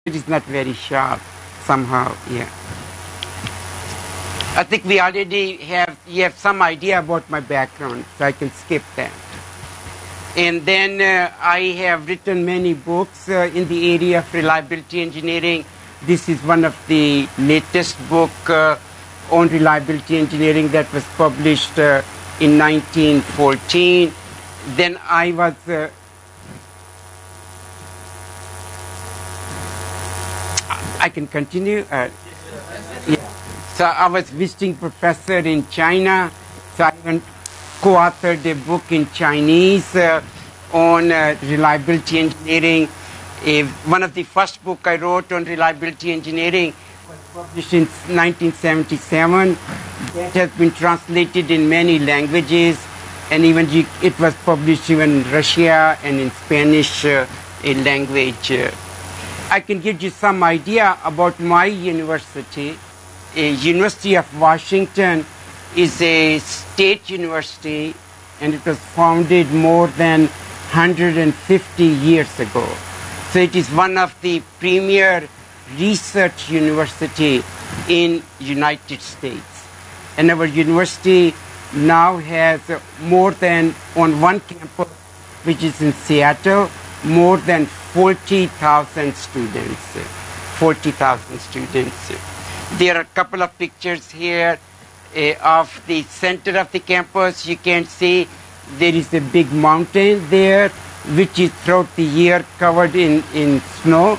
It is not very sharp somehow, yeah. I think we already you have some idea about my background, so I can skip that. And then I have written many books in the area of reliability engineering. This is one of the latest book on reliability engineering that was published in 1914. Then I was I can continue. Yeah. So I was visiting professor in China. So I co-authored a book in Chinese on reliability engineering. One of the first book I wrote on reliability engineering was published in 1977. That has been translated in many languages, and even it was published even in Russia and in Spanish language. I can give you some idea about my university. University of Washington is a state university, and it was founded more than 150 years ago. So it is one of the premier research university in United States. And our university now has more than, on one campus, which is in Seattle, more than 40,000 students. 40,000 students. There are a couple of pictures here of the center of the campus. You can see there is a big mountain there, which is throughout the year covered in snow.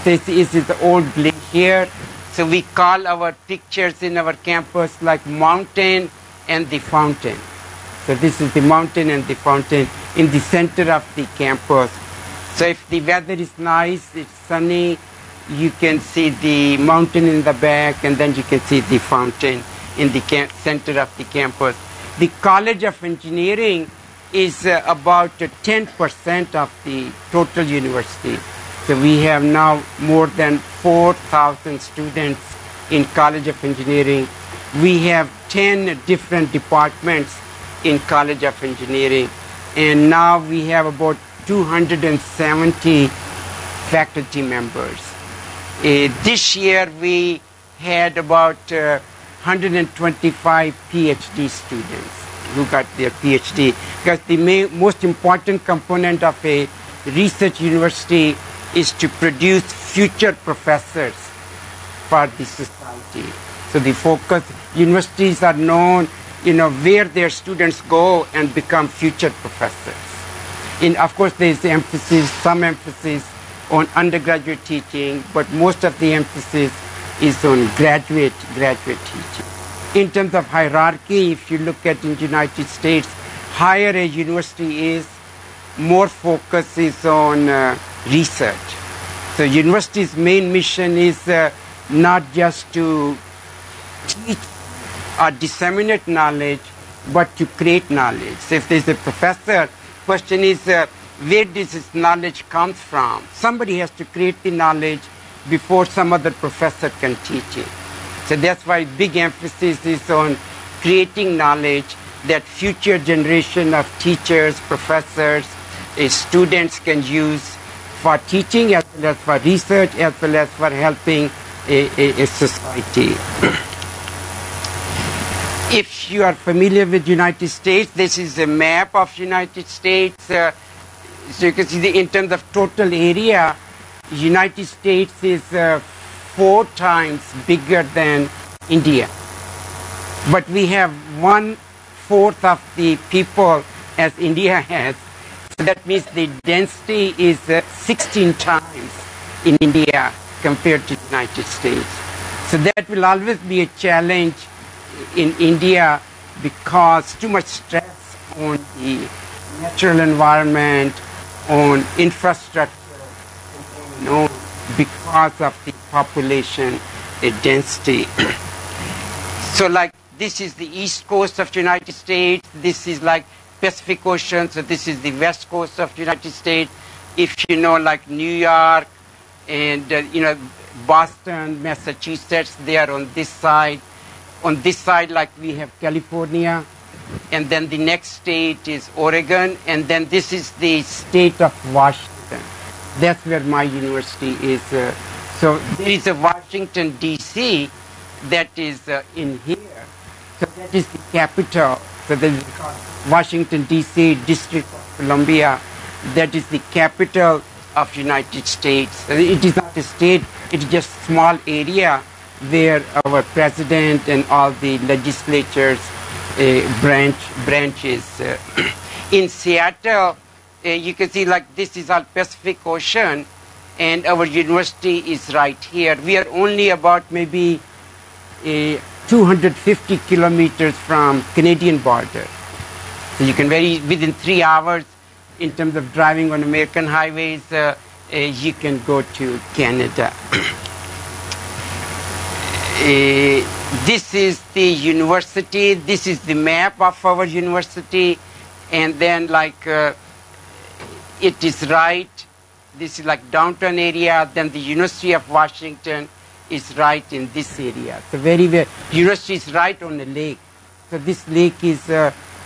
This is the old glacier. So we call our pictures in our campus like mountain and the fountain. So this is the mountain and the fountain in the center of the campus. So if the weather is nice, it's sunny, you can see the mountain in the back, and then you can see the fountain in the center of the campus. The College of Engineering is about 10% of the total university. So we have now more than 4,000 students in College of Engineering. We have 10 different departments in College of Engineering, and now we have about 270 faculty members. This year we had about 125 PhD students who got their PhD, because the most important component of a research university is to produce future professors for the society. So the focus, universities are known, where their students go and become future professors. And of course, there is some emphasis on undergraduate teaching, but most of the emphasis is on graduate teaching. In terms of hierarchy, if you look at in the United States, higher a university is, more focus is on research. So university's main mission is not just to teach or disseminate knowledge, but to create knowledge. So if there's a professor, question is where does this knowledge come from? Somebody has to create the knowledge before some other professor can teach it. So that's why big emphasis is on creating knowledge that future generation of teachers, professors, students can use for teaching, as well as for research, as well as for helping a society. If you are familiar with United States, this is a map of United States. So you can see in terms of total area, United States is 4 times bigger than India. But we have 1/4 of the people as India has. So that means the density is 16 times in India compared to the United States. So that will always be a challenge in India, because too much stress on the natural environment, on infrastructure, because of the population density. So like this is the east coast of the United States, this is like Pacific Ocean, so this is the west coast of the United States. If you know like New York and Boston, Massachusetts, they are on this side. On this side, like we have California, and then the next state is Oregon, and then this is the state of Washington. That's where my university is So there is a Washington, D.C. that is in here. So that is the capital. So that is called Washington, D.C., District of Columbia. That is the capital of United States. It is not a state, it is just a small area where our president and all the legislatures branches. In Seattle, you can see like this is our Pacific Ocean, and our university is right here. We are only about maybe 250 kilometers from Canadian border. So you can within 3 hours in terms of driving on American highways, you can go to Canada. This is the university. This is the map of our university. And then like it is right. This is like downtown area. Then the University of Washington is right in this area. So university is right on the lake. So this lake is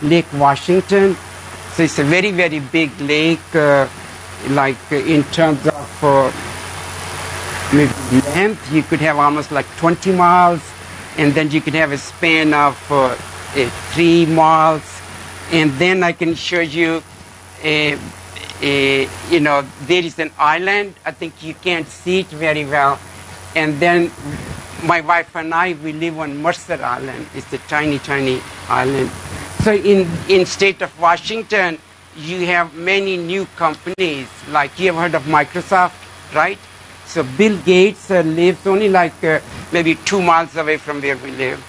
Lake Washington. So it's a very, very big lake, in terms of maybe length, you could have almost like 20 miles, and then you could have a span of 3 miles, and then I can show you, there is an island. I think you can't see it very well, and then my wife and I, we live on Mercer Island. It's a tiny, tiny island. So in state of Washington, you have many new companies, like you have heard of Microsoft, right? So Bill Gates lives only like maybe 2 miles away from where we live.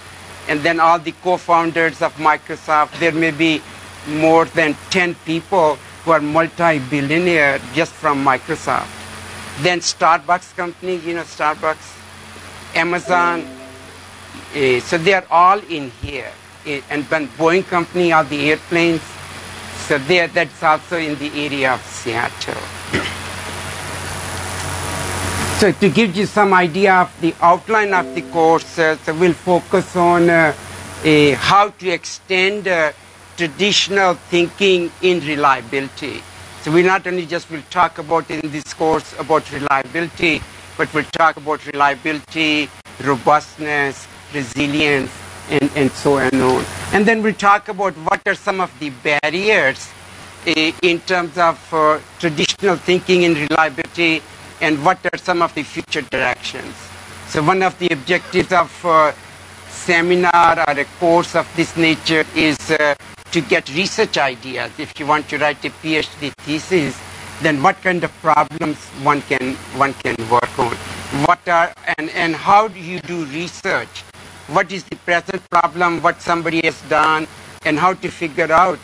And then all the co-founders of Microsoft, there may be more than 10 people who are multi-billionaire just from Microsoft. Then Starbucks company, you know Starbucks, Amazon, so they are all in here. And then Boeing company, all the airplanes, so that's also in the area of Seattle. So to give you some idea of the outline of the course, so we'll focus on how to extend traditional thinking in reliability. So we not only just will talk about in this course about reliability, but we'll talk about reliability, robustness, resilience, and so on. And then we'll talk about what are some of the barriers in terms of traditional thinking in reliability, and what are some of the future directions. So one of the objectives of seminar or a course of this nature is to get research ideas. If you want to write a PhD thesis, then what kind of problems one can work on? And how do you do research? What is the present problem, what somebody has done, and how to figure out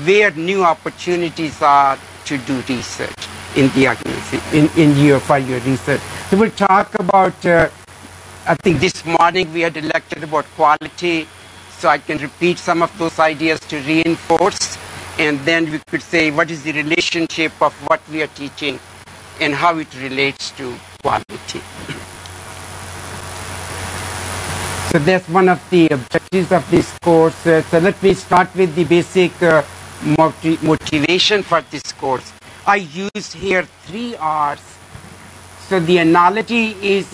where new opportunities are to do research in the organization, for your research. So we'll talk about, I think this morning we had a lecture about quality, so I can repeat some of those ideas to reinforce, and then we could say what is the relationship of what we are teaching and how it relates to quality. So that's one of the objectives of this course. So let me start with the basic motivation for this course. I used here 3 R's. So the analogy is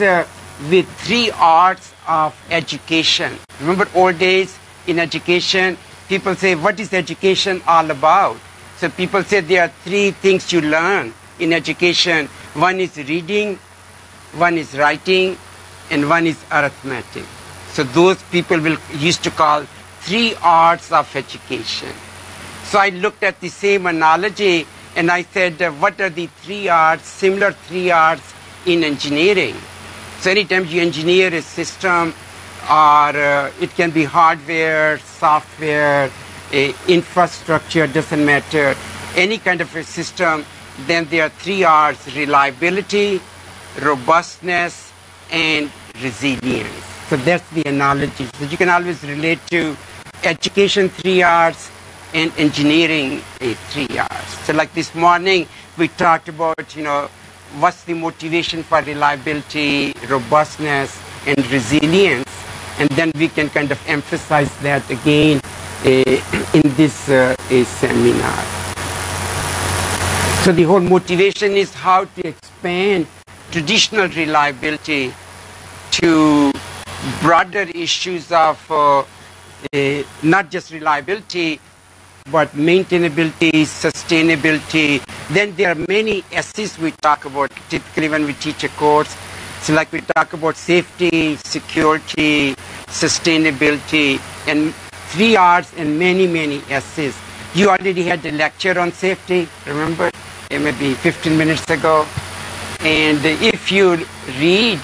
with 3 R's of education. Remember old days in education, people say, what is education all about? So people say there are 3 things you learn in education. One is reading, one is writing, and one is arithmetic. So those people used to call 3 R's of education. So I looked at the same analogy and I said, what are the 3 R's, similar 3 R's in engineering? So anytime you engineer a system, or it can be hardware, software, infrastructure, doesn't matter, any kind of a system, then there are 3 R's, reliability, robustness, and resilience. So that's the analogy. So you can always relate to education 3 R's and engineering 3 R's. So like this morning, we talked about, what's the motivation for reliability, robustness, and resilience. And then we can kind of emphasize that again in this seminar. So the whole motivation is how to expand traditional reliability to broader issues of not just reliability, but maintainability, sustainability. Then there are many S's we talk about typically when we teach a course. So like we talk about safety, security, sustainability, and 3 R's and many, many S's. You already had the lecture on safety, remember? Maybe 15 minutes ago. And if you read,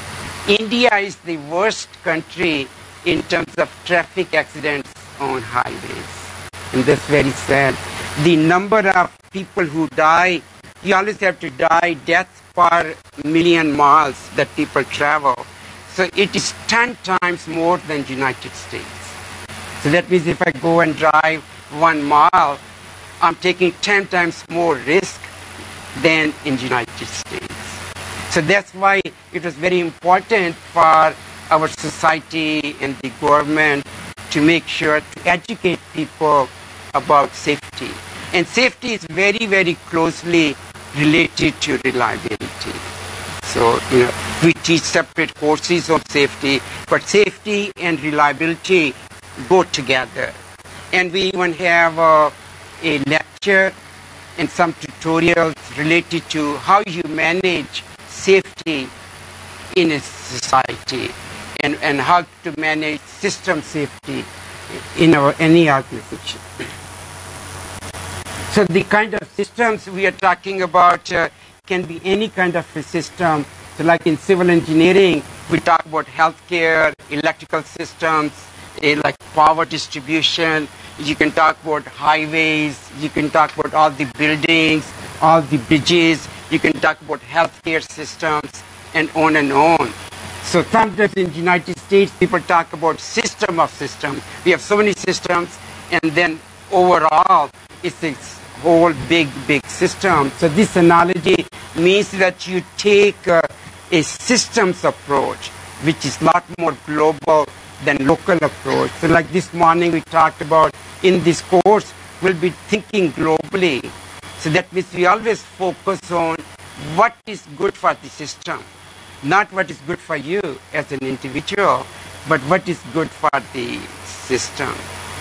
India is the worst country in terms of traffic accidents on highways. And that's very sad. The number of people who die, you always have to die deaths per million miles that people travel. So it is 10 times more than the United States. So that means if I go and drive 1 mile, I'm taking 10 times more risk than in the United States. So that's why it was very important for our society and the government to make sure to educate people about safety. And safety is very, very closely related to reliability. So, we teach separate courses on safety, but safety and reliability go together. And we even have a lecture and some tutorials related to how you manage safety in a society and how to manage system safety in any organization. So the kind of systems we are talking about can be any kind of a system. So like in civil engineering, we talk about healthcare, electrical systems, like power distribution. You can talk about highways. You can talk about all the buildings, all the bridges. You can talk about healthcare systems and on and on. So sometimes in the United States, people talk about system of systems. We have so many systems, and then overall, it's a whole big, big system. So this analogy means that you take a systems approach, which is a lot more global than local approach. So like this morning we talked about, in this course, we'll be thinking globally. So that means we always focus on what is good for the system, not what is good for you as an individual, but what is good for the system.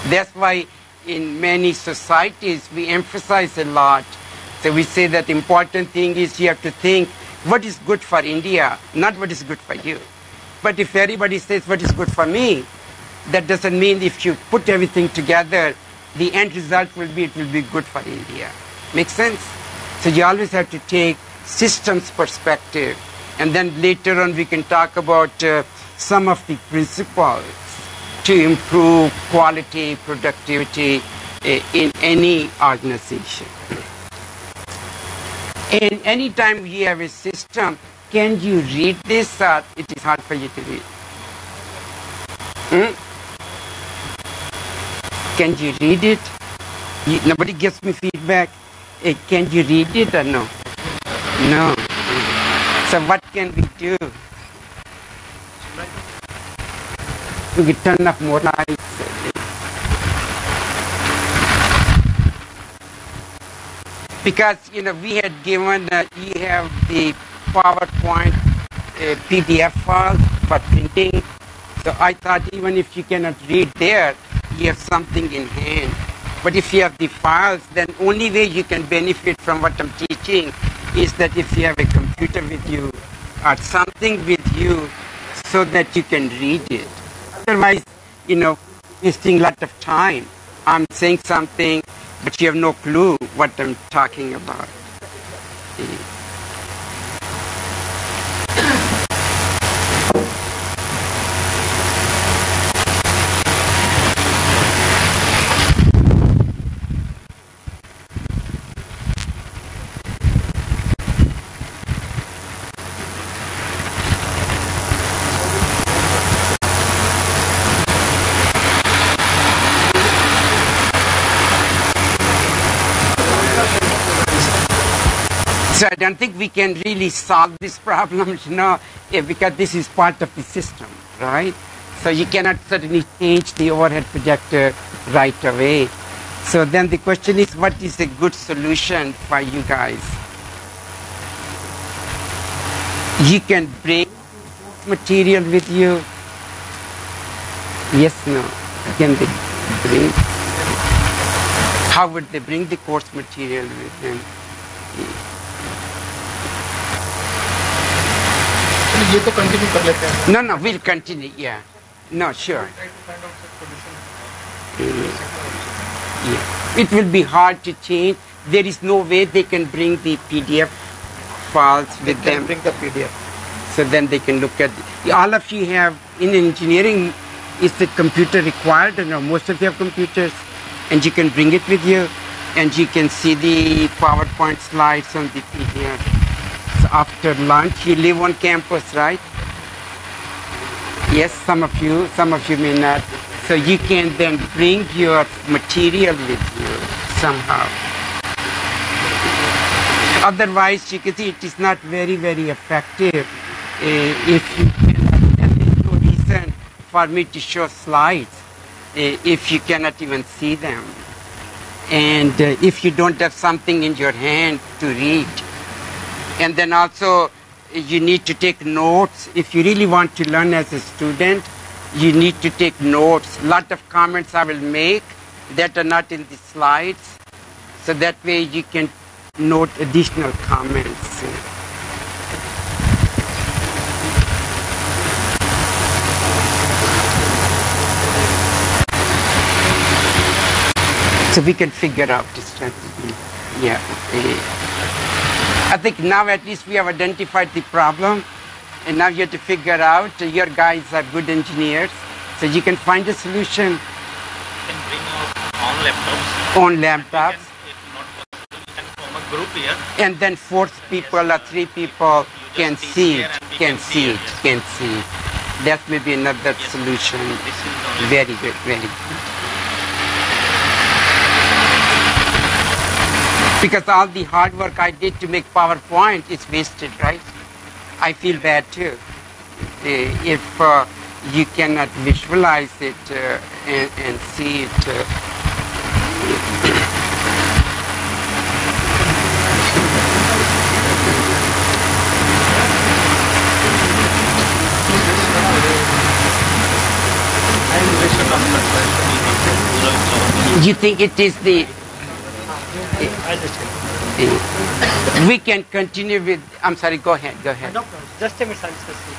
That's why in many societies we emphasize a lot. So we say that the important thing is you have to think what is good for India, not what is good for you. But if everybody says what is good for me, that doesn't mean if you put everything together, the end result will be it will be good for India. Make sense? So you always have to take systems perspective, and then later on we can talk about some of the principles to improve quality, productivity in any organization. And anytime we have a system, can you read this or it is hard for you to read? Can you read it? Nobody gives me feedback. Can you read it or no? No. So what can we do? We can turn up more lights. Because, we had given, you have the PowerPoint PDF files for printing. So I thought even if you cannot read there, you have something in hand. But if you have the files, then only way you can benefit from what I'm teaching is that if you have a computer with you or something with you so that you can read it. Otherwise, wasting a lot of time. I'm saying something, but you have no clue what I'm talking about. So I don't think we can really solve this problem, because this is part of the system, right? So you cannot suddenly change the overhead projector right away. So then the question is, what is a good solution for you guys? You can bring material with you. Yes, no. Can they bring? How would they bring the course material with them? ये तो continue कर लेते हैं. No, we'll continue. Yeah. No, sure. Yeah. It will be hard to change. There is no way they can bring the PDF files with them. Bring the PDF. So then they can look at all of you have in engineering. Is the computer required? Most of you have computers, and you can bring it with you, and you can see the PowerPoint slides on the PDF. So after lunch, you live on campus, right? Yes, some of you may not. So you can then bring your material with you somehow. Otherwise, you can see it is not very, very effective if you cannot. There is no reason for me to show slides if you cannot even see them. And if you don't have something in your hand to read. And then also, you need to take notes. If you really want to learn as a student, you need to take notes. A lot of comments I will make that are not in the slides. So that way you can note additional comments. So we can figure out the strategy. Yeah. I think now at least we have identified the problem, and now you have to figure out, your guys are good engineers, so you can find a solution. You can bring your own laptops. On laptops. If not possible, you can form a group here. And then 4 people or 3 people can see it, can see it. That may be another solution. This is the only Very good, very good. Because all the hard work I did to make PowerPoint is wasted, right? I feel bad too. If you cannot visualize it and see it. You think it is the... We can continue with... I'm sorry, go ahead. No problem. Just a minute, I'm discussing.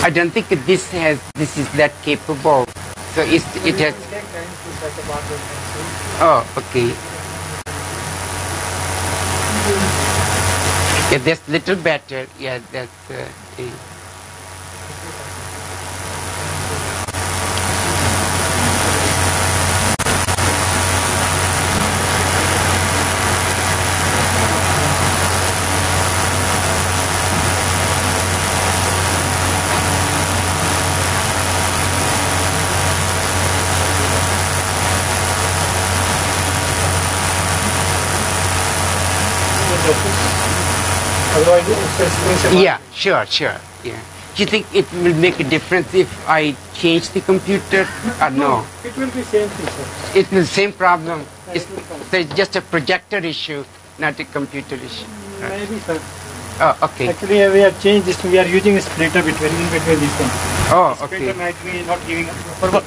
I don't think this is that capable. So it has... Oh, okay. Yeah, that's little better. Yeah, that's... okay. Yeah, sure. Yeah. Do you think it will make a difference if I change the computer or no? It will be same thing, sir. It will same problem. It's just a projector issue, not a computer issue. Maybe, sir. Oh, okay. Actually, we have changed this. We are using a splitter in between these ones. Oh, Splitter okay. might be not giving us proper.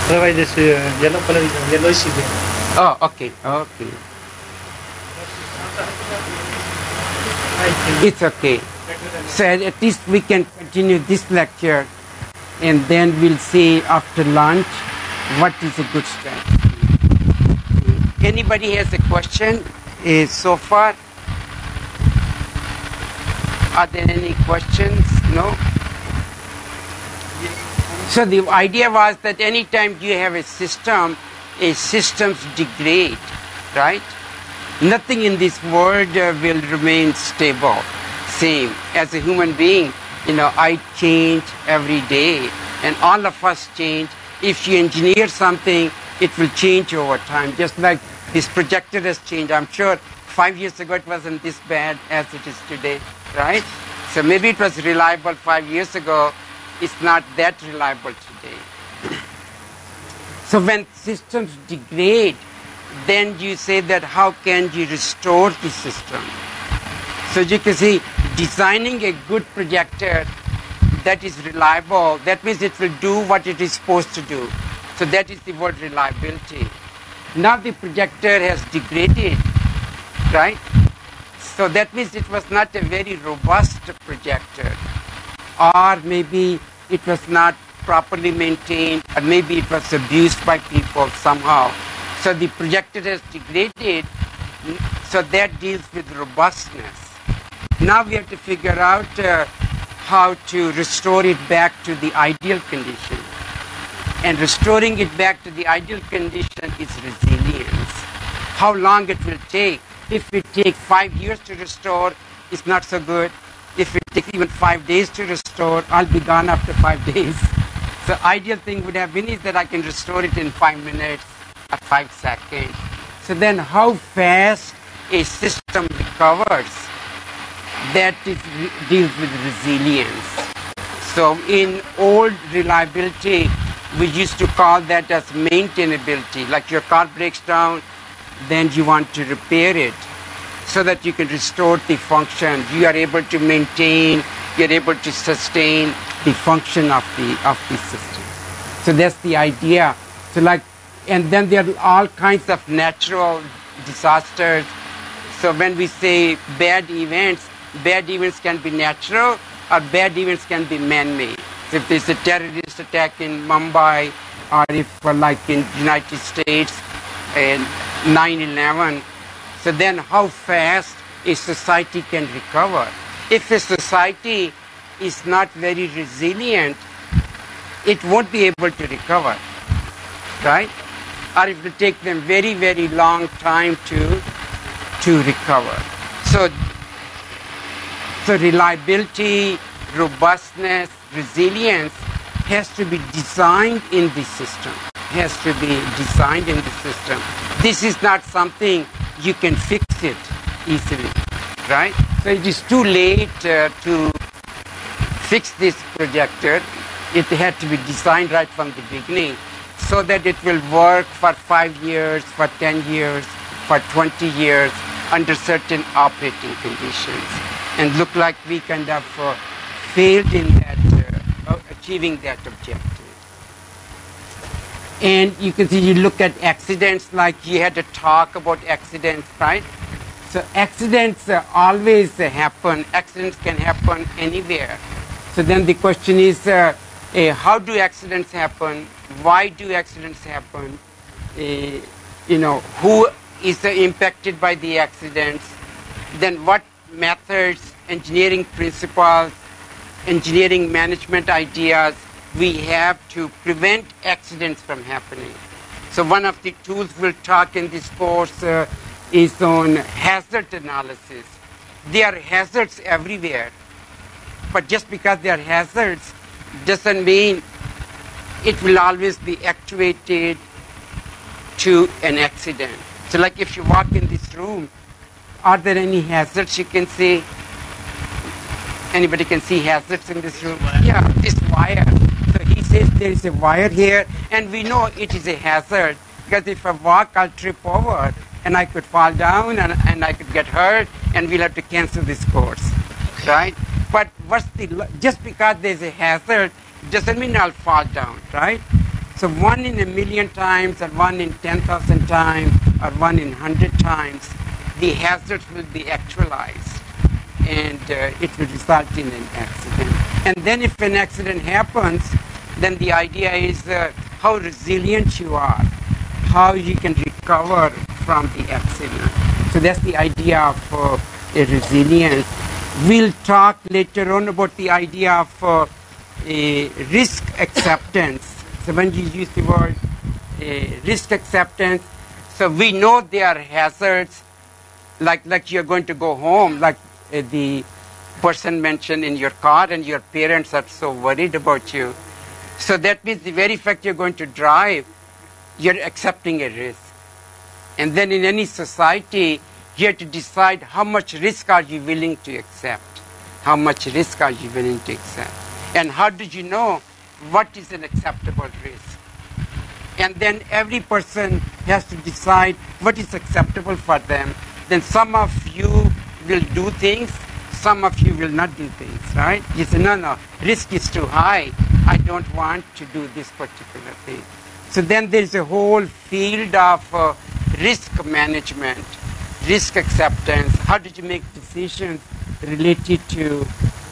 Otherwise, this yellow color is yellowish is there. Oh, okay. Okay. I think It's okay. So at least we can continue this lecture, and then we'll see after lunch what is a good strategy. Anybody has a question so far? Are there any questions? No? So the idea was that anytime you have a systems degrade, right? Nothing in this world will remain stable, same. As a human being, I change every day, and all of us change. If you engineer something, it will change over time, just like this projector has changed. I'm sure 5 years ago it wasn't this bad as it is today, right? So maybe it was reliable 5 years ago. It's not that reliable today. So when systems degrade, then you say that how can you restore the system? So you can see designing a good projector that is reliable, that means it will do what it is supposed to do. So that is the word reliability. Now the projector has degraded, right? So that means it was not a very robust projector, or maybe it was not properly maintained, or maybe it was abused by people somehow. So the projector has degraded, so that deals with robustness. Now we have to figure out how to restore it back to the ideal condition. And restoring it back to the ideal condition is resilience. How long it will take. If it takes 5 years to restore, it's not so good. If it takes even 5 days to restore, I'll be gone after 5 days. So ideal thing would have been is that I can restore it in 5 minutes or 5 seconds. So then how fast a system recovers, that deals with resilience. So in old reliability, we used to call that as maintainability. Like your car breaks down, then you want to repair it so that you can restore the function. You are able to maintain, you're able to sustain the function of the system. So that's the idea. So and then there are all kinds of natural disasters. So when we say bad events can be natural or bad events can be man-made. So if there's a terrorist attack in Mumbai, or if like in the United States and 9/11, so then how fast a society can recover. If a society is not very resilient, it won't be able to recover, right? Or it will take them very, very long time to recover. So reliability, robustness, resilience has to be designed in the system. Has to be designed in the system. This is not something you can fix it easily, right? So it is too late to fix this projector. It had to be designed right from the beginning so that it will work for 5 years, for 10 years, for 20 years under certain operating conditions. And look like we kind of failed in that, achieving that objective. And you can see, you look at accidents, like you had to talk about accidents, right? So accidents always happen. Accidents can happen anywhere. So then the question is, how do accidents happen? Why do accidents happen? Who is impacted by the accidents? Then what methods, engineering principles, engineering management ideas we have to prevent accidents from happening. So one of the tools we'll talk in this course is on hazard analysis. There are hazards everywhere, but just because they are hazards doesn't mean it will always be actuated to an accident. So like if you walk in this room, are there any hazards you can see? Anybody can see hazards in this room? Yeah, this wire. So he says there is a wire here, and we know it is a hazard, because if I walk, I'll trip over, and I could fall down, and I could get hurt, and we'll have to cancel this course, right? But just because there's a hazard doesn't mean I'll fall down, right? So 1 in a million times, or 1 in 10,000 times, or 1 in 100 times, the hazards will be actualized, and it will result in an accident. And then if an accident happens, then the idea is how resilient you are, how you can recover from the accident. So that's the idea of a resilience. We'll talk later on about the idea of risk acceptance. So when you use the word risk acceptance, so we know there are hazards, like you're going to go home, like the person mentioned in your car, and your parents are so worried about you. So that means the very fact you're going to drive, you're accepting a risk. And then in any society, you have to decide how much risk are you willing to accept. How much risk are you willing to accept? And how do you know what is an acceptable risk? And then every person has to decide what is acceptable for them. Then some of you will do things, some of you will not do things, right? You say, no, risk is too high. I don't want to do this particular thing. So then there's a whole field of risk management, risk acceptance. How did you make decisions related to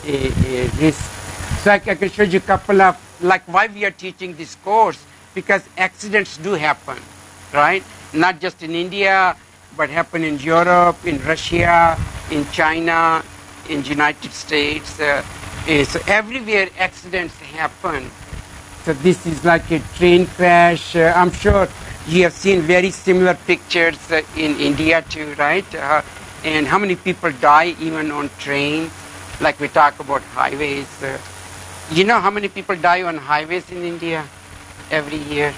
a risk? So I can show you a couple of, like why we are teaching this course, because accidents do happen, right? Not just in India, but happen in Europe, in Russia, in China, in the United States. So everywhere accidents happen. So this is like a train crash. I'm sure you have seen very similar pictures in India too, right? And how many people die even on trains? Like we talk about highways. You know how many people die on highways in India every year?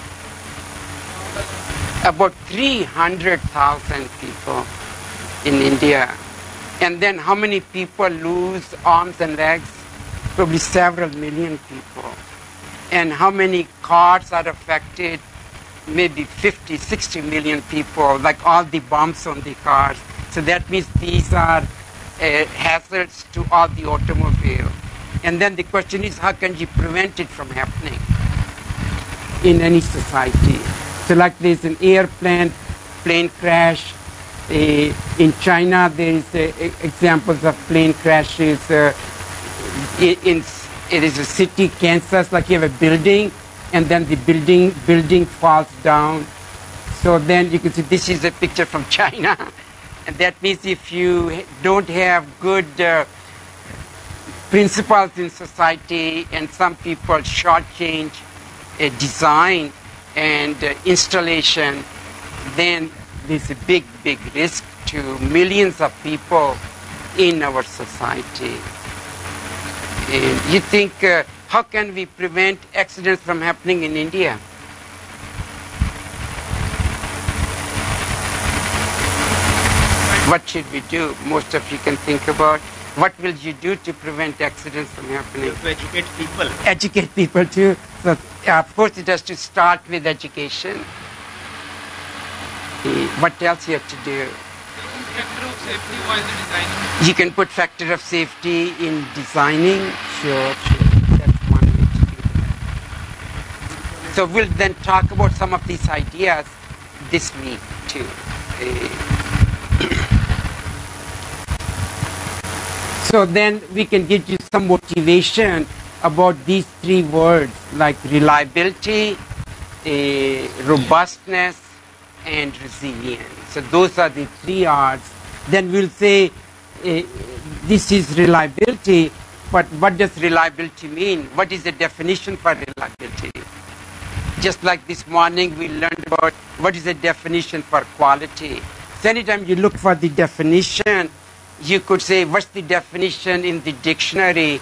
About 300,000 people in India. And then how many people lose arms and legs? Probably several million people. And how many cars are affected? Maybe 50, 60 million people, like all the bumps on the cars. So that means these are hazards to all the automobiles. And then the question is, how can you prevent it from happening in any society? So like there's an plane crash. In China, there is examples of plane crashes. It is a city, Kansas, like you have a building, and then the building falls down. So then you can see this is a picture from China. And that means if you don't have good principles in society, and some people shortchange design and installation, then there's a big risk to millions of people in our society. And you think, how can we prevent accidents from happening in India? What should we do? Most of you can think about. What will you do to prevent accidents from happening? To educate people. Educate people too. So, of course, it has to start with education. What else you have to do? Factor of safety while designing. You can put factor of safety in designing. Sure. That's one way to do that. So we'll then talk about some of these ideas this week too. So then we can give you some motivation about these three words, like reliability, robustness, and resilience. So those are the three R's. Then we'll say this is reliability, but what does reliability mean? What is the definition for reliability? Just like this morning we learned about what is the definition for quality. So anytime you look for the definition, you could say, what's the definition in the dictionary?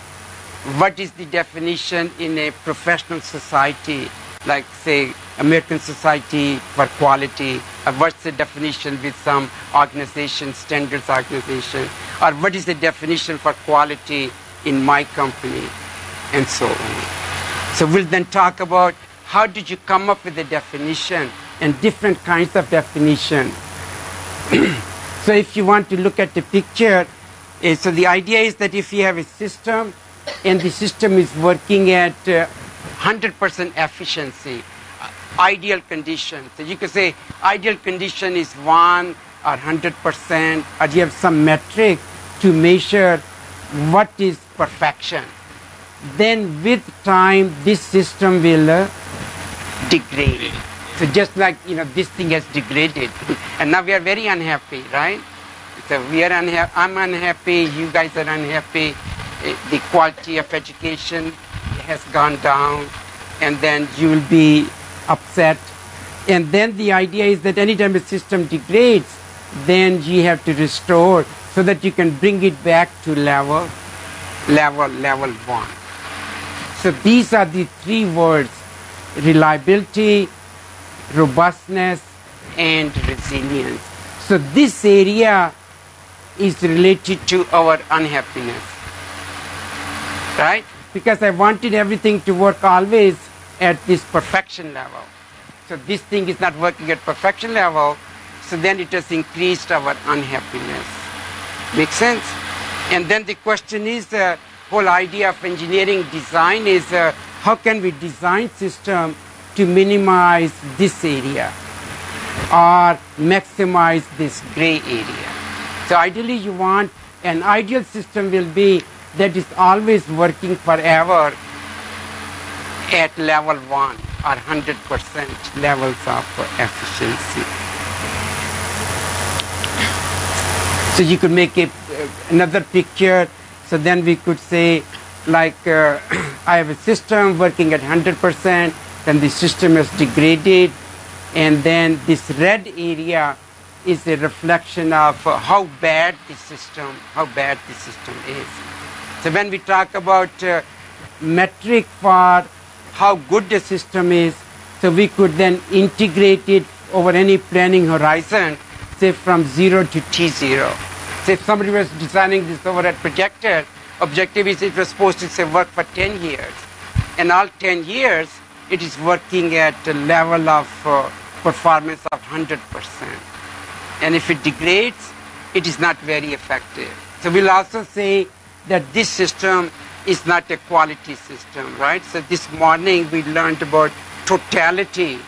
What is the definition in a professional society, like say American Society for Quality? Or what's the definition with some organization, standards organization? Or what is the definition for quality in my company? And so on. So we'll then talk about how did you come up with a definition and different kinds of definitions. So if you want to look at the picture, so the idea is that if you have a system and the system is working at 100% efficiency, ideal condition. So you could say ideal condition is 1 or 100%, or you have some metric to measure what is perfection. Then with time, this system will degrade. So just like, this thing has degraded. And now we are very unhappy, right? So we are I'm unhappy, you guys are unhappy. The quality of education has gone down, and then you will be upset. And then the idea is that anytime a system degrades, then you have to restore so that you can bring it back to level 1. So these are the three words: reliability, robustness, and resilience. So this area is related to our unhappiness, right? Because I wanted everything to work always at this perfection level. So this thing is not working at perfection level, so then it has increased our unhappiness. Make sense? And then the question is, the whole idea of engineering design is how can we design system to minimize this area or maximize this gray area. So ideally you want, an ideal system will be that is always working forever at level 1 or 100% levels of efficiency. So you could make another picture. So then we could say, like, I have a system working at 100%, then the system has degraded, and then this red area is a reflection of how bad the system is. So when we talk about metric for how good the system is, so we could then integrate it over any planning horizon, say from 0 to T0. So if somebody was designing this over at projector, objective is it was supposed to say work for 10 years. And all 10 years, it is working at a level of performance of 100%. And if it degrades, it is not very effective. So we'll also say that this system is not a quality system, right? So this morning we learned about totality.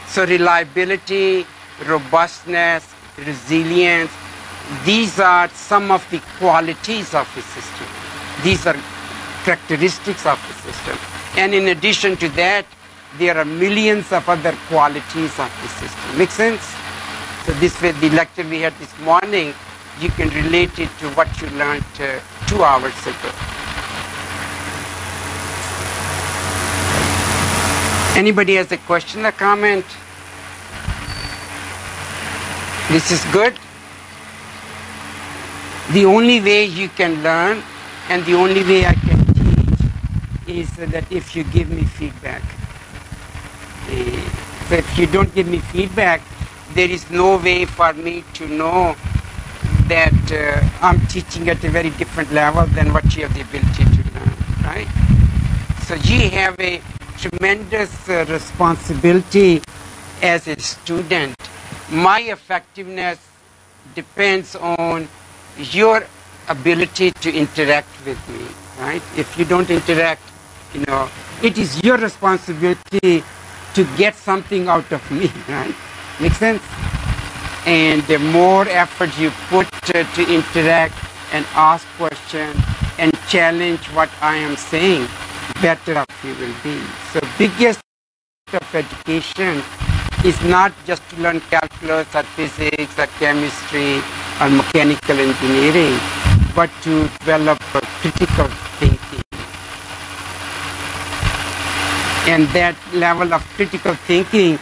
So reliability, robustness, resilience, these are some of the qualities of the system. These are characteristics of the system. And in addition to that, there are millions of other qualities of the system. Make sense? So this way, the lecture we had this morning, you can relate it to what you learned 2 hours ago. Anybody has a question or comment? This is good. The only way you can learn and the only way I can teach is that if you give me feedback. So if you don't give me feedback, there is no way for me to know that I'm teaching at a very different level than what you have the ability to learn, right? So you have a tremendous responsibility as a student. My effectiveness depends on your ability to interact with me, right? If you don't interact, it is your responsibility to get something out of me, right? Make sense? And the more effort you put to interact and ask questions and challenge what I am saying, better off you will be. So biggest of education is not just to learn calculus or physics or chemistry or mechanical engineering, but to develop critical thinking. And that level of critical thinking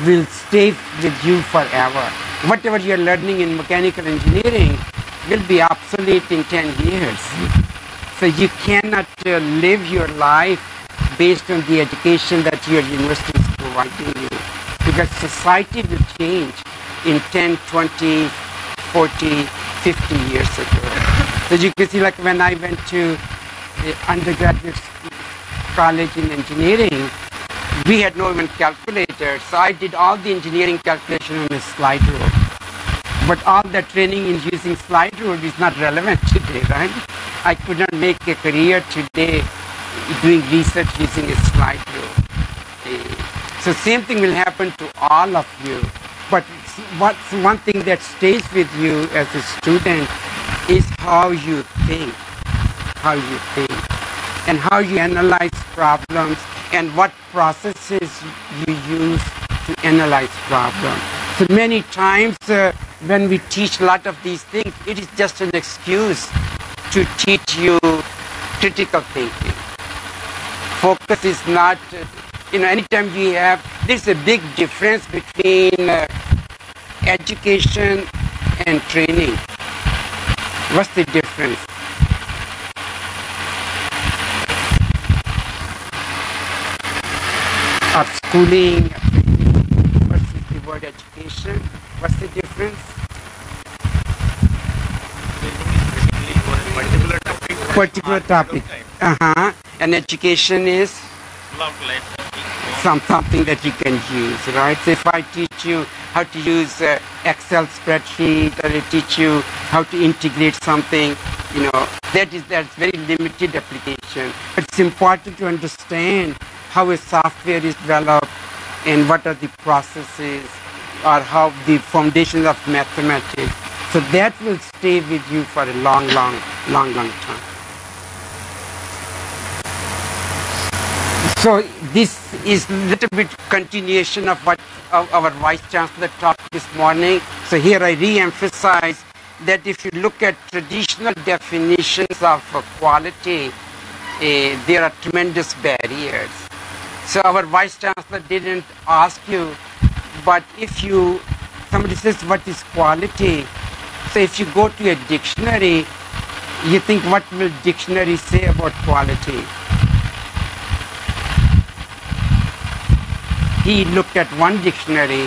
will stay with you forever. Whatever you're learning in mechanical engineering will be obsolete in 10 years. So you cannot live your life based on the education that your university is providing you. Because society will change in 10, 20, 40, 50 years ago. So you can see, like when I went to the undergraduate college in engineering, we had no even calculator. So I did all the engineering calculation on a slide rule. But all the training in using slide rule is not relevant today, right? I could not make a career today doing research using a slide rule. So same thing will happen to all of you. But what's one thing that stays with you as a student is how you think. And how you analyze problems and what processes you use to analyze problems. So many times when we teach a lot of these things, it is just an excuse to teach you critical thinking. focus is not, anytime we have, there's a big difference between education and training. What's the difference? Of schooling versus the word education. What's the difference? Particular topic. Particular topic. And education is something that you can use, right? So if I teach you how to use Excel spreadsheet, or I teach you how to integrate something, that's very limited application. But it's important to understand how a software is developed and what are the processes or how the foundations of mathematics. So that will stay with you for a long time. So this is a little bit continuation of what our Vice Chancellor talked this morning. So here I re-emphasize that if you look at traditional definitions of quality, there are tremendous barriers. So our Vice Chancellor didn't ask you, but if somebody says what is quality, so if you go to a dictionary, you think what will dictionary say about quality? He looked at one dictionary.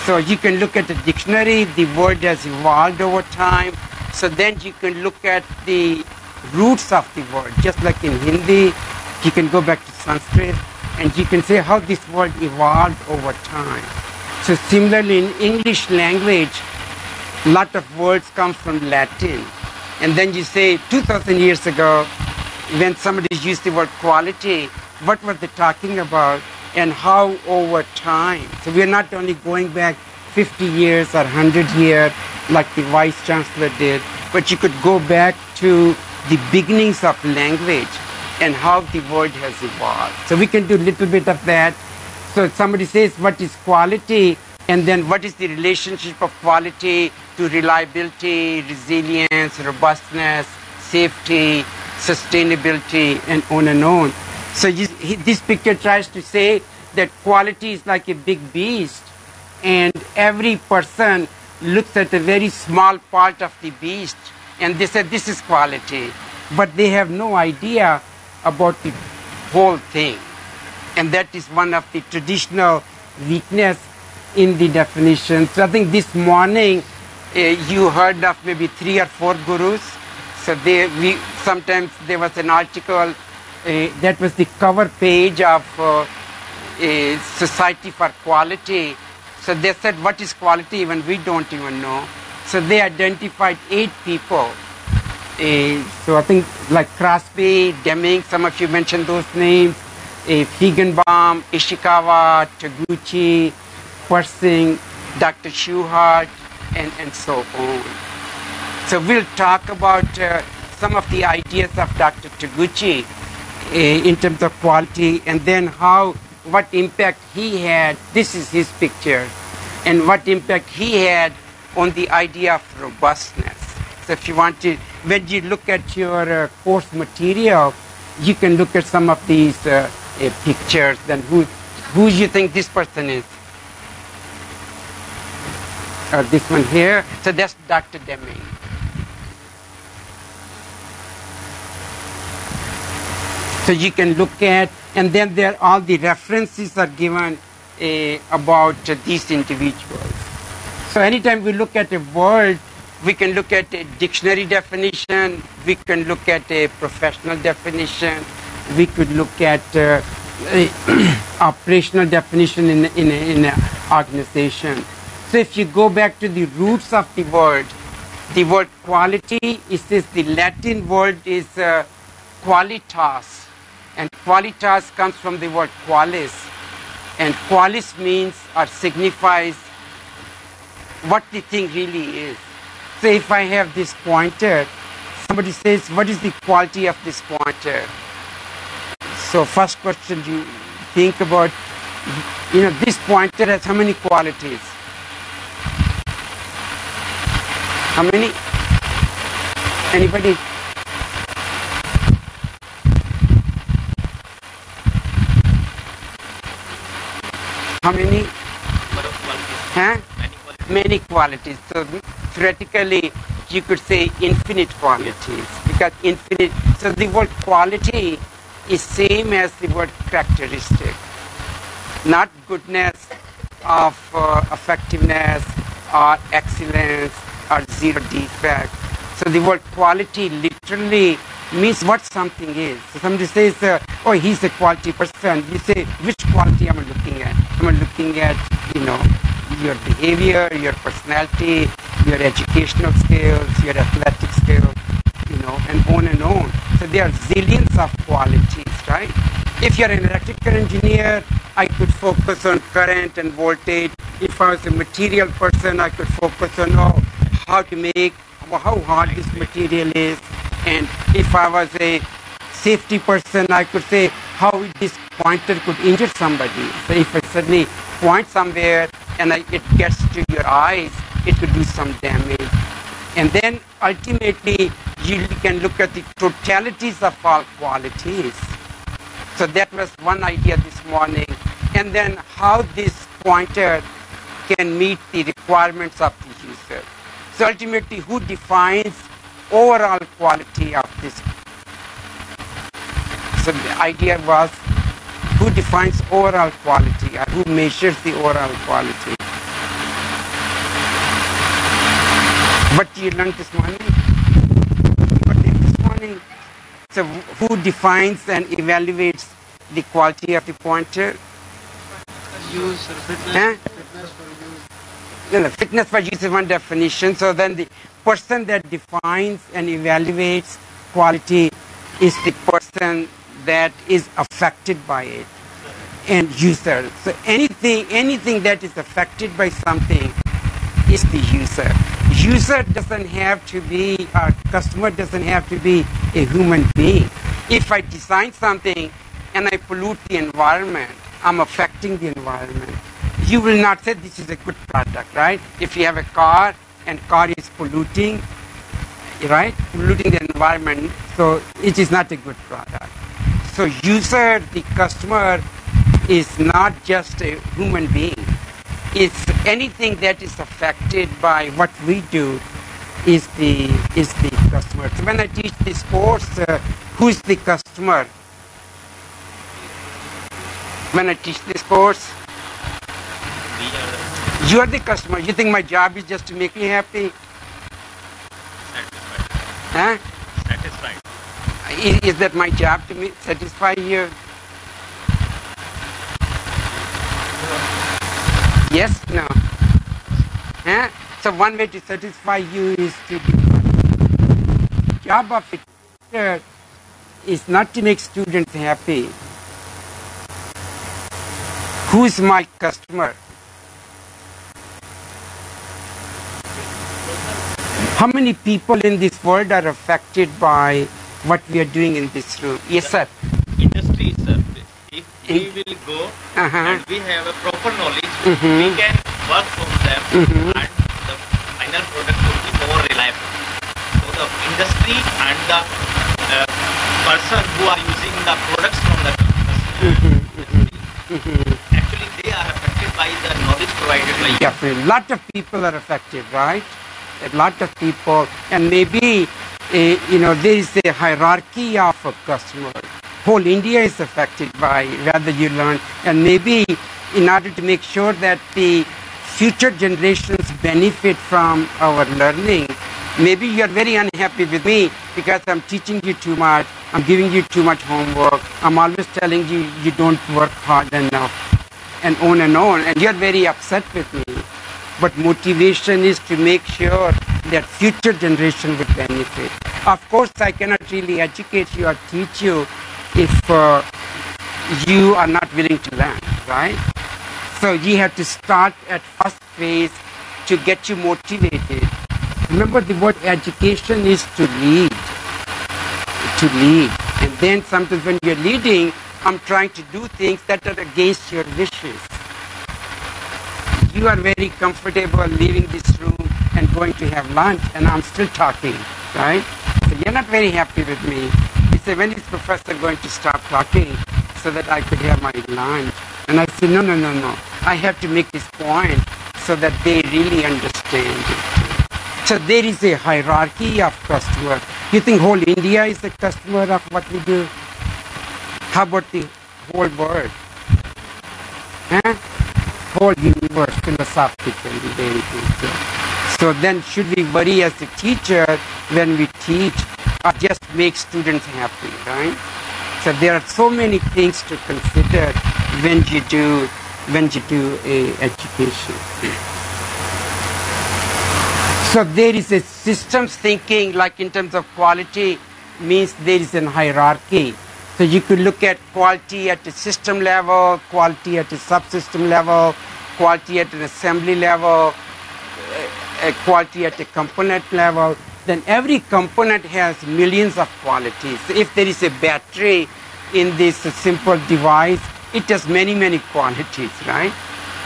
So you can look at the dictionary, the word has evolved over time. So then you can look at the roots of the word. Just like in Hindi, you can go back to Sanskrit and you can say how this word evolved over time. So similarly in English language, a lot of words come from Latin. And then you say 2,000 years ago, when somebody used the word quality, what were they talking about? And how over time. So we're not only going back 50 years or 100 years like the Vice Chancellor did, but you could go back to the beginnings of language and how the word has evolved. So we can do a little bit of that. So somebody says what is quality, and then what is the relationship of quality to reliability, resilience, robustness, safety, sustainability, and on and on. So this picture tries to say that quality is like a big beast, and every person looks at a very small part of the beast, and they say this is quality, but they have no idea about the whole thing. And that is one of the traditional weakness in the definition. So I think this morning you heard of maybe 3 or 4 gurus. So sometimes there was an article that was the cover page of a Society for Quality. So they said, what is quality? Even we don't even know. So they identified 8 people. So I think like Crosby, Deming, some of you mentioned those names, Feigenbaum, Ishikawa, Taguchi, Persing, Dr. Schuhart, and so on. So we'll talk about some of the ideas of Dr. Taguchi in terms of quality, and then what impact he had. This is his picture, and what impact he had on the idea of robustness. So if you want to, when you look at your course material, you can look at some of these pictures. Then who you think this person is? Or this one here. So that's Dr. Deming. So you can look at, and then there all the references are given about these individuals. So anytime we look at a word, we can look at a dictionary definition, we can look at a professional definition, we could look at operational definition in an organization. So if you go back to the roots of the word quality, it says the Latin word is qualitas, and qualitas comes from the word qualis, and qualis means or signifies what the thing really is. So if I have this pointer, somebody says, what is the quality of this pointer? So first question you think about, this pointer has how many qualities? How many? Anybody? how many? Number of qualities. Huh? Many qualities. Many qualities. So theoretically, you could say infinite qualities, because infinite. So the word quality is same as the word characteristic, not goodness of effectiveness or excellence or zero defect. So the word quality literally means what something is. So somebody says, oh, he's a quality person. You say, which quality am I looking at? Am I looking at, your behavior, your personality, your educational skills, your athletic skills, and on and on. So there are zillions of qualities, right? If you're an electrical engineer, I could focus on current and voltage. If I was a material person, I could focus on how to make, how hard this material is. And if I was a safety person, I could say how this pointer could injure somebody. So if I suddenly point somewhere and it gets to your eyes, it could do some damage. And then ultimately, you can look at the totalities of all qualities. So that was one idea this morning. And then how this pointer can meet the requirements of the user. So ultimately, who defines overall quality of this? So the idea was, who defines overall quality, or who measures the overall quality? What you learned this morning? What did this morning? So who defines and evaluates the quality of the pointer? User, fitness, Huh? fitness for use. No, fitness for use is one definition. So then the person that defines and evaluates quality is the person that is affected by it, and user. So anything that is affected by something is the user. User doesn't have to be, our customer doesn't have to be a human being. If I design something and I pollute the environment, I'm affecting the environment. You will not say this is a good product, right? If you have a car and car is polluting, right? Polluting the environment, so it is not a good product. So user, the customer, is not just a human being. It's anything that is affected by what we do is the customer. So when I teach this course, who's the customer? When I teach this course, We are you are the customer. You think my job is just to make you happy? satisfied. Huh? Satisfied. Is that my job to satisfy you? Yes? No? Huh? So one way to satisfy you is to do the job of a teacher is not to make students happy. Who's my customer? How many people in this world are affected by what we are doing in this room? Yes, sir. Industry, sir. If we will go and we have a proper knowledge, we can work on them and the final product will be more reliable. So the industry and the person who are using the products from the industry, actually they are affected by the knowledge provided by you. Definitely. A lot of people are affected, right? A lot of people. And maybe, there is a hierarchy of a customer. Whole India is affected by whether you learn. And maybe in order to make sure that the future generations benefit from our learning, maybe you are very unhappy with me because I'm teaching you too much. I'm giving you too much homework. I'm always telling you you don't work hard enough. And on and on. And you're very upset with me. But motivation is to make sure that future generation will benefit. Of course, I cannot really educate you or teach you if you are not willing to learn, right? So you have to start at first phase to get you motivated. Remember, the word education is to lead. To lead. And then sometimes when you're leading, I'm trying to do things that are against your wishes. You are very comfortable leaving this room and going to have lunch, and I'm still talking, right? So you're not very happy with me. You say, when is professor going to stop talking so that I could have my lunch? And I say, no. I have to make this point so that they really understand it. So there is a hierarchy of customer. You think whole India is the customer of what we do? How about the whole world? Huh? Whole universe, philosophically, very good. So then should we worry as a teacher when we teach or just make students happy, right? So there are so many things to consider when you do a education. So there is a systems thinking, like in terms of quality, means there is a hierarchy. So you could look at quality at a system level, quality at a subsystem level, quality at an assembly level, quality at a component level. Then every component has millions of qualities. If there is a battery in this simple device, it has many, many qualities, right?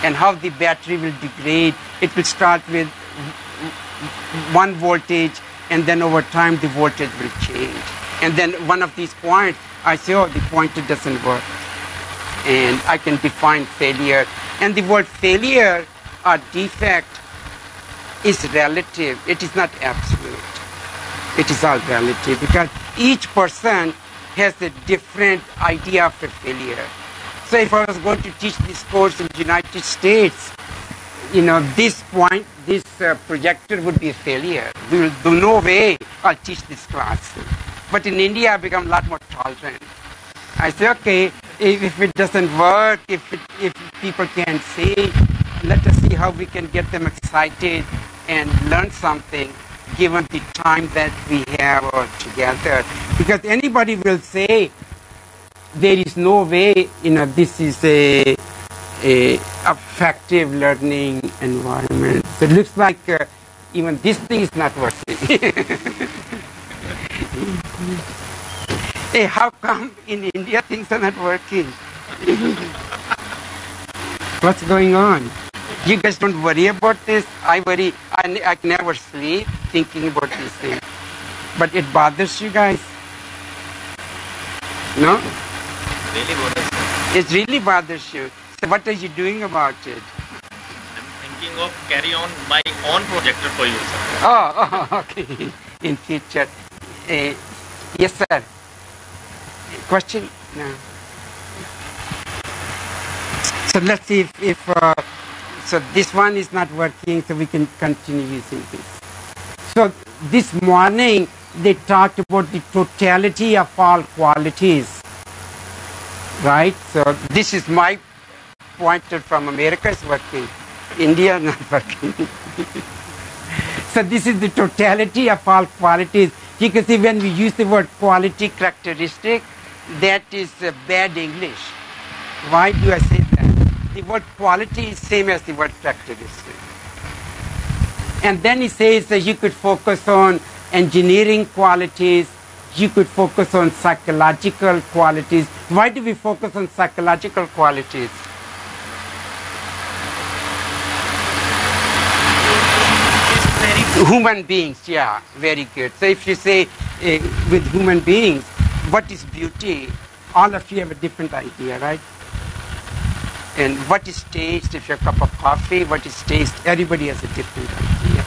And how the battery will degrade, it will start with 1 voltage, and then over time the voltage will change. And then one of these points, I say, oh, the pointer doesn't work. And I can define failure. And the word failure or defect is relative. It is not absolute. It is all relative because each person has a different idea of a failure. So if I was going to teach this course in the United States, this projector would be a failure. We will do no way I'll teach this class. But in India, I become a lot more tolerant. I say, okay, if it doesn't work, if people can't see, let us see how we can get them excited and learn something given the time that we have together. Because anybody will say there is no way, this is a effective learning environment. So it looks like even this thing is not working. Hey, how come in India things are not working? What's going on? You guys don't worry about this. I worry. I can never sleep thinking about these things. But it bothers you guys? No? Really bothers me. It really bothers you. So what are you doing about it? I'm thinking of carry on my own projector for you, sir. Oh, okay. In future. Yes, sir. Question? No. So let's see if so this one is not working, so we can continue using this. So this morning they talked about the totality of all qualities, right? So this is my pointer from America is working. India not working. So this is the totality of all qualities. You can see when we use the word quality characteristic, that is bad English. Why do I say that? The word quality is same as the word characteristic. And then he says that you could focus on engineering qualities, you could focus on psychological qualities. Why do we focus on psychological qualities? Human beings, yeah, very good. So if you say with human beings, what is beauty? All of you have a different idea, right? And what is taste? If you're a cup of coffee, what is taste? Everybody has a different idea.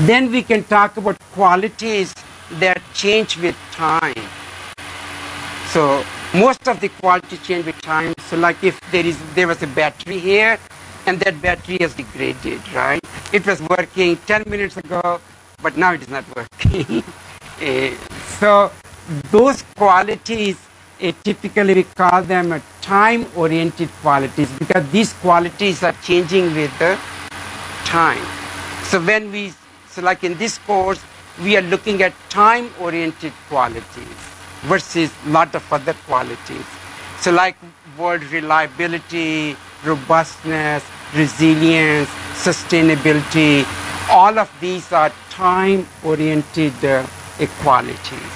Then we can talk about qualities that change with time. So most of the quality change with time. So like if there was a battery here, and that battery has degraded, right? It was working 10 minutes ago, but now it is not working. So those qualities, typically we call them time-oriented qualities because these qualities are changing with the time. So like in this course, we are looking at time-oriented qualities versus a lot of other qualities. So like word reliability, robustness, resilience, sustainability, all of these are time-oriented qualities.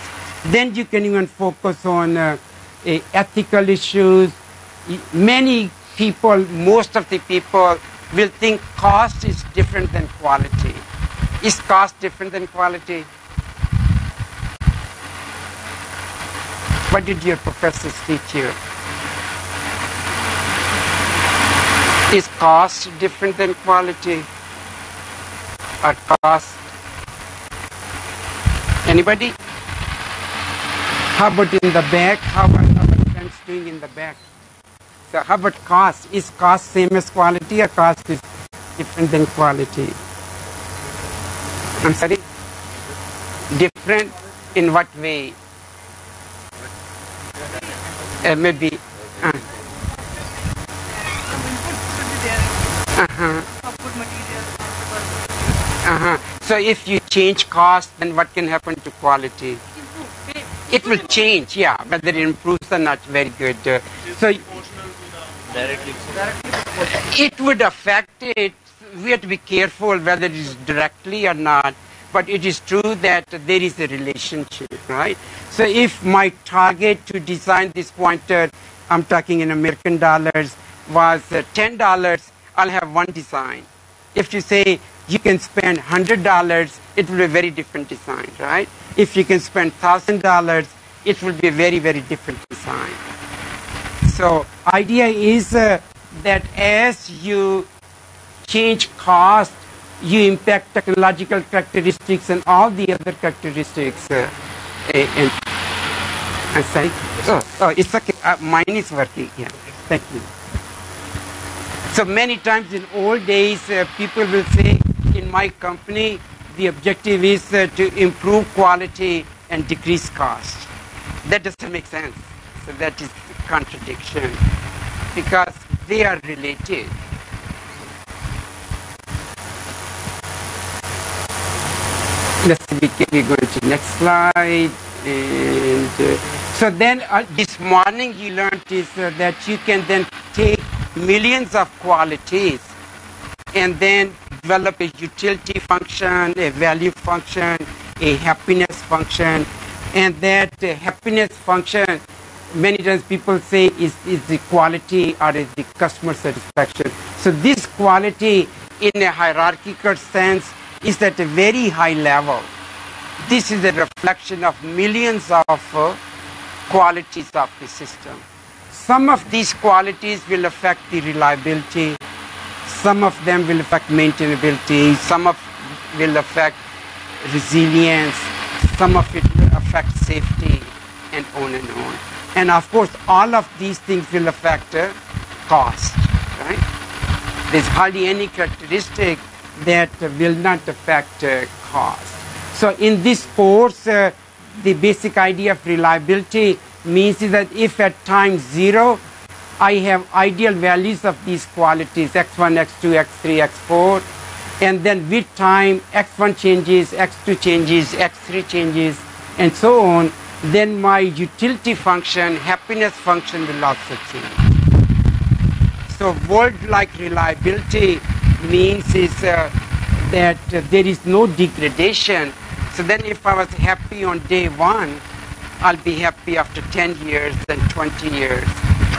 Then you can even focus on ethical issues. Many people, most of the people will think cost is different than quality. Is cost different than quality? What did your professors teach you? Is cost different than quality? Or cost? Anybody? How about in the back? How are our friends doing in the back? So how about cost? Is cost same as quality or cost is different than quality? I'm sorry? Different in what way? Maybe. So if you change cost, then what can happen to quality? It will change, yeah. Whether it improves or not, very good. So Directly. it would affect it. We have to be careful whether it is directly or not. But it is true that there is a relationship, right? So if my target to design this pointer, I'm talking in American dollars, was $10, I'll have one design. If you say you can spend $100, it will be a very different design, right? If you can spend $1,000, it will be a very, very different design. So idea is that as you change cost, you impact technological characteristics and all the other characteristics. I'm sorry. Oh, it's okay. Mine is working. Yeah. Thank you. So many times in old days, people will say, in my company, the objective is to improve quality and decrease cost. That doesn't make sense. So that is a contradiction because they are related. Let's see, we go to next slide. And so then this morning you learned is that you can then take millions of qualities and then develop a utility function, a value function, a happiness function, and that happiness function, many times people say is the quality or is the customer satisfaction. So this quality in a hierarchical sense is at a very high level. This is a reflection of millions of qualities of the system. Some of these qualities will affect the reliability, some of them will affect maintainability, some of will affect resilience, some of it will affect safety, and on and on. And of course, all of these things will affect cost, right? There's hardly any characteristic that will not affect cost. So in this course, the basic idea of reliability means is that if at time 0, I have ideal values of these qualities, x1, x2, x3, x4, and then with time, x1 changes, x2 changes, x3 changes, and so on, then my utility function, happiness function will also change. So word-like reliability means is that there is no degradation. So then if I was happy on day 1, I'll be happy after 10 years, then 20 years.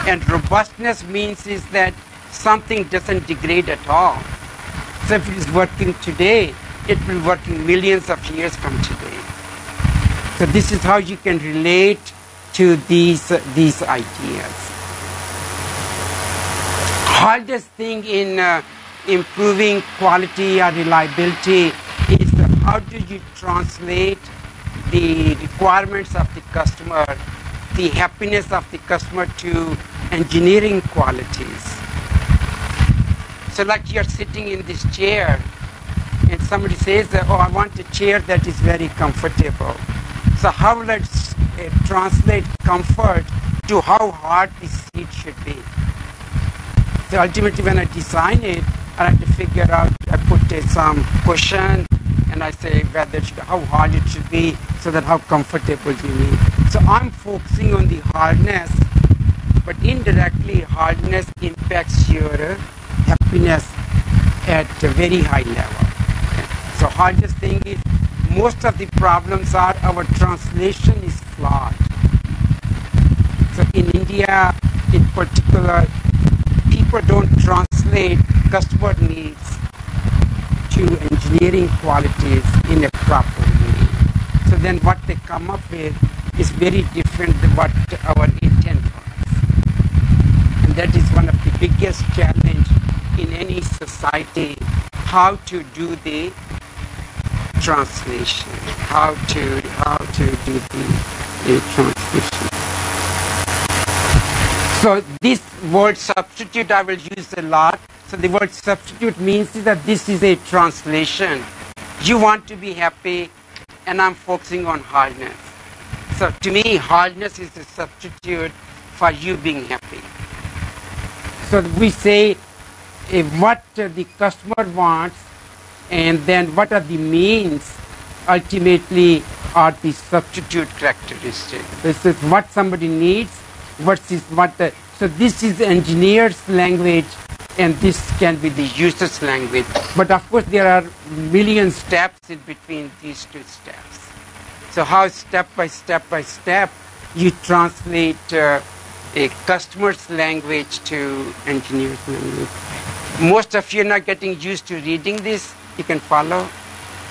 And robustness means is that something doesn't degrade at all. So if it is working today, it will be working millions of years from today. So this is how you can relate to these ideas. Hardest thing in improving quality or reliability is how do you translate the requirements of the customer, the happiness of the customer to engineering qualities. So like you're sitting in this chair and somebody says, oh, I want a chair that is very comfortable. So how will I translate comfort to how hard the seat should be? So ultimately when I design it, I have to figure out, I put some cushion and I say whether how hard it should be so that how comfortable you need. So I'm focusing on the hardness, but indirectly hardness impacts your happiness at a very high level. Okay. So hardest thing is most of the problems are our translation is flawed. So in India in particular, people don't translate customer needs to engineering qualities in a proper way. So then what they come up with is very different than what our intent was. And that is one of the biggest challenge in any society how to do the translation, how to do the translation. So this word substitute I will use a lot. So the word substitute means that this is a translation. You want to be happy, and I'm focusing on hardness. So to me, hardness is a substitute for you being happy. So we say what the customer wants, and then what are the means ultimately are the substitute characteristics. This is what somebody needs versus what the, so this is engineer's language, and this can be the user's language. But of course there are million steps in between these two steps. So how step by step you translate a customer's language to engineer's language. Most of you are not getting used to reading this. You can follow.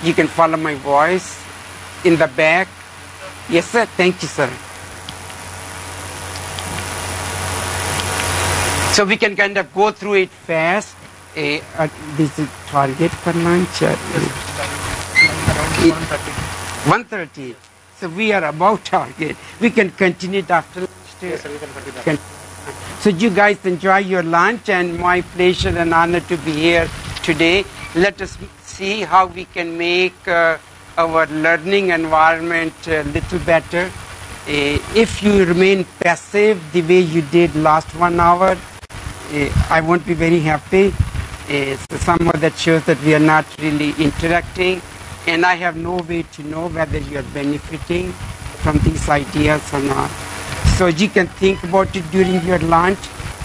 You can follow my voice in the back. Yes, sir. Thank you, sir. So we can kind of go through it fast. This is target for lunch. 1:30. So we are about target. We can continue it after lunch too. Yes, sir, we can continue. So you guys enjoy your lunch, and my pleasure and honor to be here today. Let us see how we can make our learning environment a little better. If you remain passive the way you did last 1 hour, I won't be very happy. So somehow that shows that we are not really interacting, and I have no way to know whether you are benefiting from these ideas or not. So you can think about it during your lunch,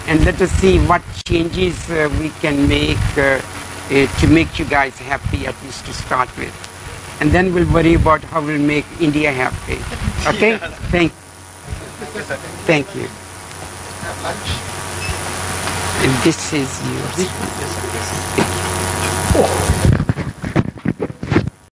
and let us see what changes we can make to make you guys happy, at least to start with. And then we'll worry about how we'll make India happy. Okay? Thank you. And this is yours.